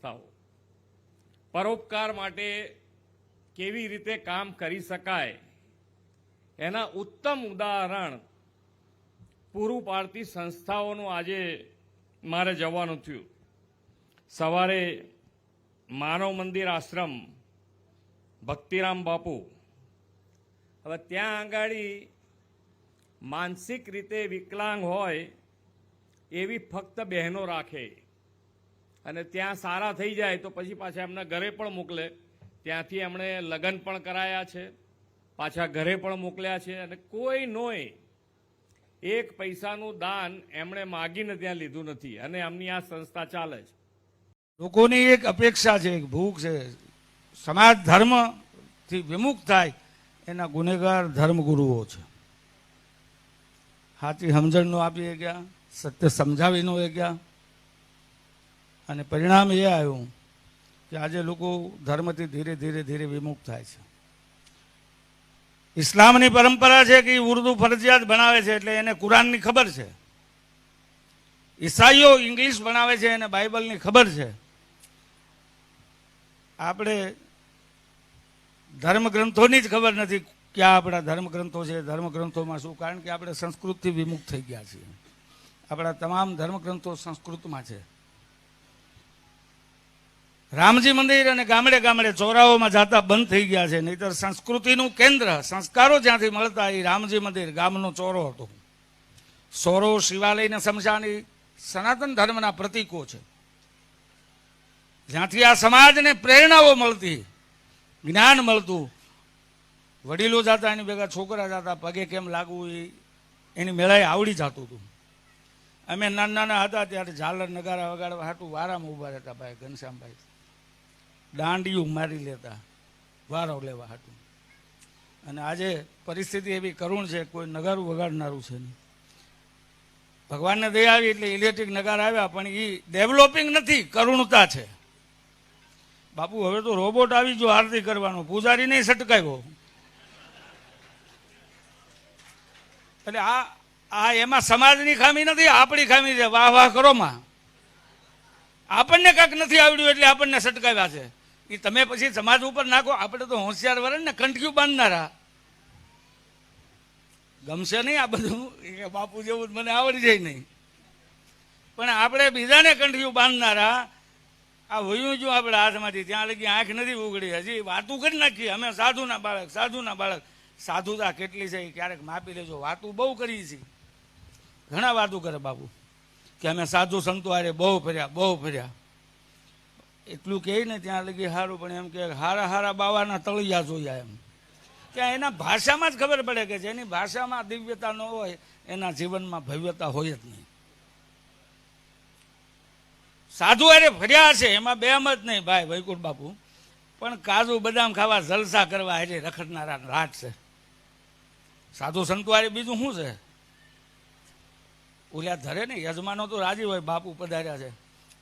સંસ્થાઓ પરોપકાર માટે કેવી રીતે કામ કરી શકાય એના ઉત્તમ ઉદાહરણ પૂરું પાડતી સંસ્થાઓનું આજે મારે જવાનું થયું. સવારે માનવ મંદિર આશ્રમ ભક્તિરામ બાપુ, હવે ત્યાં આંગાડી માનસિક રીતે વિકલાંગ હોય એવી ફક્ત બહેનો રાખે અને ત્યાં સારા થઈ જાય તો પછી પાછા એમના ઘરે પણ મોકલે. ત્યાંથી એમણે લગ્ન પણ કરાયા છે, પાછા ઘરે પણ મોકલ્યા છે અને કોઈ નોય એક પૈસાનું દાન એમણે માગીને ત્યાં લીધું નથી અને એમની આ સંસ્થા ચાલે છે. લોકોની એક અપેક્ષા છે, એક ભૂખ છે, સમાજ ધર્મથી વિમુખ થાય એના ગુનેગાર ધર્મગુરુઓ છે. સાચી સમજણ નો આપી ગયા, સત્ય સમજાવી ન ગયા અને પરિણામ એ આવ્યું કે આજે લોકો ધર્મથી ધીરે ધીરે ધીરે વિમુખ થાય છે. ઇસ્લામની પરંપરા છે કે ઉર્દુ ફરજિયાત બનાવે છે એટલે એને કુરાનની ખબર છે. ઈસાઈઓ ઇંગ્લિશ બનાવે છે એને બાઇબલની ખબર છે. આપણે ધર્મગ્રંથોની જ ખબર નથી ક્યાં આપણા ધર્મગ્રંથો છે, ધર્મગ્રંથોમાં શું, કારણ કે આપણે સંસ્કૃતથી વિમુખ થઈ ગયા છીએ. આપણા તમામ ધર્મગ્રંથો સંસ્કૃતમાં છે. રામજી મંદિર અને ગામડે ગામડે ચોરાઓમાં જાતા બંધ થઈ ગયા છે, નહીતર સંસ્કૃતિનું કેન્દ્ર, સંસ્કારો જ્યાંથી મળતા એ રામજી મંદિર ગામનો ચોરો હતો. સોરો, શિવાલય, શમશાની સનાતન ધર્મના પ્રતીકો છે, જ્યાંથી આ સમાજને પ્રેરણાઓ મળતી, જ્ઞાન મળતું. વડીલો જતા એની ભેગા છોકરા જતા, પગે કેમ લાગવું એની મેળાએ આવડી જતું હતું. અમે નાના નાના હતા ત્યારે ઝાલર નગારા વગાડવા હાટું વારામાં ઊભા રહેતા ભાઈ ઘનશ્યામભાઈ, દાંડિયું મારી લેતા વારો લેવા હાટું. અને આજે પરિસ્થિતિ એવી કરુણ છે, કોઈ નગારું વગાડનારું છે નહીં. ભગવાનને દયા આવી એટલે ઇલેક્ટ્રિક નગાર આવ્યા, પણ એ ડેવલપિંગ નથી, કરુણતા છે. બાપુ હવે તો રોબોટ આવી ગયો આરતી કરવાનો, પૂજારી નહીં સટકાવ્યો. એટલે આ એમાં સમાજની ખામી નથી, આપણી ખામી છે. વાહ વાહ કરો માં, આપણને કાંઈક નથી આવડ્યું એટલે આપણને સટકાવ્યા છે. એ તમે પછી સમાજ ઉપર નાખો. આપણે તો હોશિયાર વરણ ને કંઠિયું બાંધનારા. ગમશે નહીં આ બધું, બાપુ જેવું મને આવડી જાય નહીં, પણ આપણે બીજાને કંઠિયું બાંધનારા. આ વયું જો આપણે હાથમાંથી ત્યાં લગી આંખ નથી ઉગડી, હજી વાતું કરી નાખીએ અમે સાધુના બાળક, સાધુના બાળક. સાધુતા કેટલી છે ક્યારેક માપી લેજો. વાતું બહુ કરી છે, ઘણા વાતું કરે બાપુ કે અમે સાધુ સંતો હારે બહુ ફર્યા, બહુ ફર્યા. એટલું કહે ને ત્યાં લગી સારું, પણ એમ કે હારા હારા બાવાના તળિયા જોયા. એમ ત્યાં એના ભાષામાં જ ખબર પડે કે જેની ભાષામાં દિવ્યતા ન હોય એના જીવનમાં ભવ્યતા હોય જ નહીં. સાધુ હારે ફર્યા છે એમાં બે મત નહીં ભાઈ વૈકુંઠ બાપુ, પણ કાજુ બદામ ખાવા જલસા કરવા હારે રખડનારા રાત છે. સાધુ સંતો હારે બીજું શું છે? ઓલા ધરે ને યજમાનો તો રાજી હોય, બાપુ પધાર્યા છે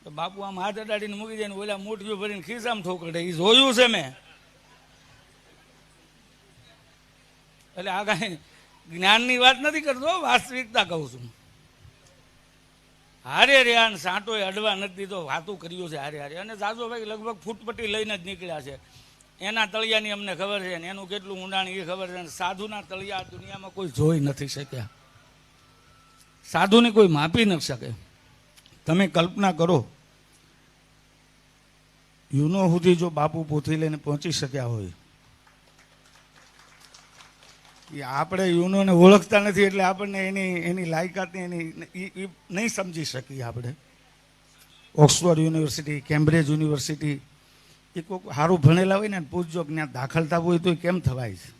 તો બાપુ આમ હાથ અડાડીને મૂકી દે ને ઓલા મુઠ્ઠીઓ ભરીને ખિસ્સામાં ઠોકડે. એ જોયું છે મેં. એટલે આ કાંઈ જ્ઞાનની વાત નથી કરતો, વાસ્તવિકતા કહું છું. હારે રહ્યા સાંટોએ અડવા નથી દીધો, વાતું કર્યું છે હારે હારે. અને સાસુભાઈ લગભગ ફૂટપટ્ટી લઈને જ નીકળ્યા છે. એના તળિયાની અમને ખબર છે ને એનું કેટલું ઊંડાણ એ ખબર છે. સાધુના તળિયા દુનિયામાં કોઈ જોઈ નથી શક્યા. સાધુને કોઈ માપી ન શકે. તમે કલ્પના કરો, યુનો સુધી જો બાપુ પોથી લઈને પહોંચી શક્યા હોય. આપણે યુનોને ઓળખતા નથી એટલે આપણને એની લાયકાતની એની નહીં સમજી શકીએ. આપણે ઓક્સફોર્ડ યુનિવર્સિટી, કેમ્બ્રિજ યુનિવર્સિટી, એ કોઈક સારું ભણેલા હોય ને પૂછજો કે ત્યાં દાખલ થવું હોય તો કેમ થવાય છે.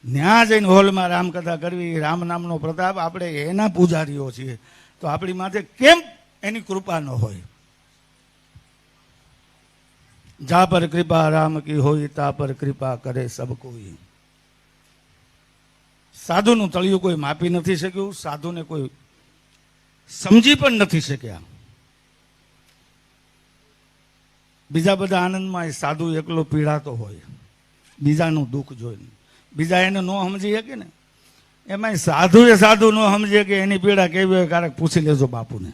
ત્યાં જઈને હોલમાં રામકથા કરવી, રામ નામનો પ્રતાપ, આપણે એના પૂજારીઓ છીએ તો આપણી માથે કેમ એની કૃપા ન હોય. જા પર કૃપા રામ કી હોય તા પર કૃપા કરે સબ કોઈ. સાધુનું તળિયું કોઈ માપી નથી શક્યું, સાધુને કોઈ સમજી પણ નથી શક્યા. બીજા બધા આનંદમાં એ સાધુ એકલો પીડાતો હોય, બીજાનું દુઃખ જોઈને. બીજા એને ન સમજી શકે ને, એમાં સાધુ ન સમજે કે એની પીડા કેવી હોય, ક્યારેક પૂછી લેજો બાપુને.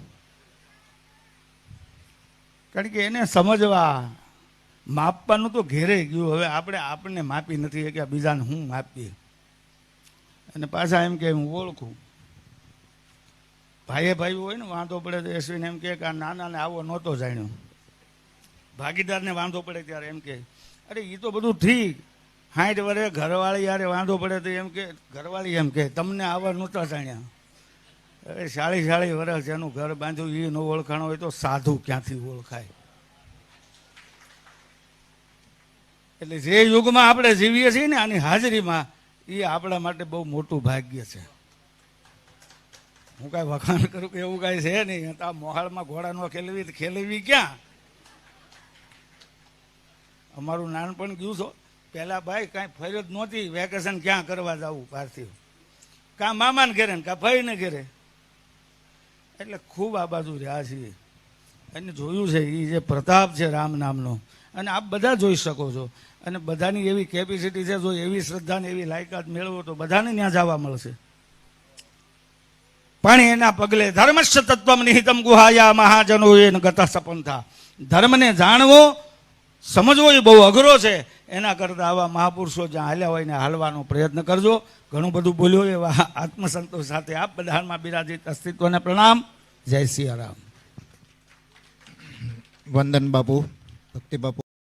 કારણ કે એને સમજવા માપવાનું તો ઘેરે ગયું. હવે આપણે આપણને માપી નથી કે બીજાને હું માપીએ. અને પાછા એમ કે હું ઓળખું. ભાઈએ ભાઈ હોય ને વાંધો પડે તો એસવીને એમ કે આ નાનાને આવો નહોતો જાણ્યો. ભાગીદારને વાંધો પડે ત્યારે એમ કે અરે એ તો બધું ઠીક, 60 વર્ષે ઘરવાળી યારે વાંધો પડે તો એમ કે ઘરવાળી એમ કે તમને આવા નહોતા જાણ્યા. અરે 40 વર્ષ જેનું ઘર બાંધ્યું એ ન ઓળખાણો હોય તો સાધુ ક્યાંથી ઓળખાય? એટલે જે યુગમાં આપણે જીવીએ છીએ ને આની હાજરીમાં એ આપણા માટે બહુ મોટું ભાગ્ય છે. હું કાંઈ વખાણ કરું કે એવું કાંઈ છે નહીં. આ મોહાળમાં ઘોડાનો ખેલવી ક્યાં? અમારું નાનપણ ગયું છો. પહેલાં ભાઈ કાંઈ ફરજ નહોતી, વેકેશન ક્યાં કરવા જવું પાર્થિવ, કાં મામાને ઘેરે ને કાં ભાઈને ઘેરે. એટલે ખૂબ આ બાજુ રહ્યા છીએ અને જોયું છે એ જે પ્રતાપ છે રામ નામનો, અને આપ બધા જોઈ શકો છો. અને બધાની એવી કેપેસિટી છે, જો એવી શ્રદ્ધા ને એવી લાયકાત મેળવો તો બધાને ત્યાં જવા મળશે. પણ એના પગલે ધર્મસ્ય તત્વમ નિહિતમ ગુહાયા મહાજનો એ ગતા સપંથા. ધર્મને જાણવો સમજવો એ બહુ અઘરો છે. એના કરતાં આવા મહાપુરુષો જ્યાં હાલ્યા હોય ને હાલવાનો પ્રયત્ન કરજો. ઘણું બધું બોલ્યો એવા આત્મસંતોષ સાથે આપ બધામાં બિરાજિત અસ્તિત્વને પ્રણામ. જય સિયારામ. વંદન બાપુ, ભક્તિ બાપુ.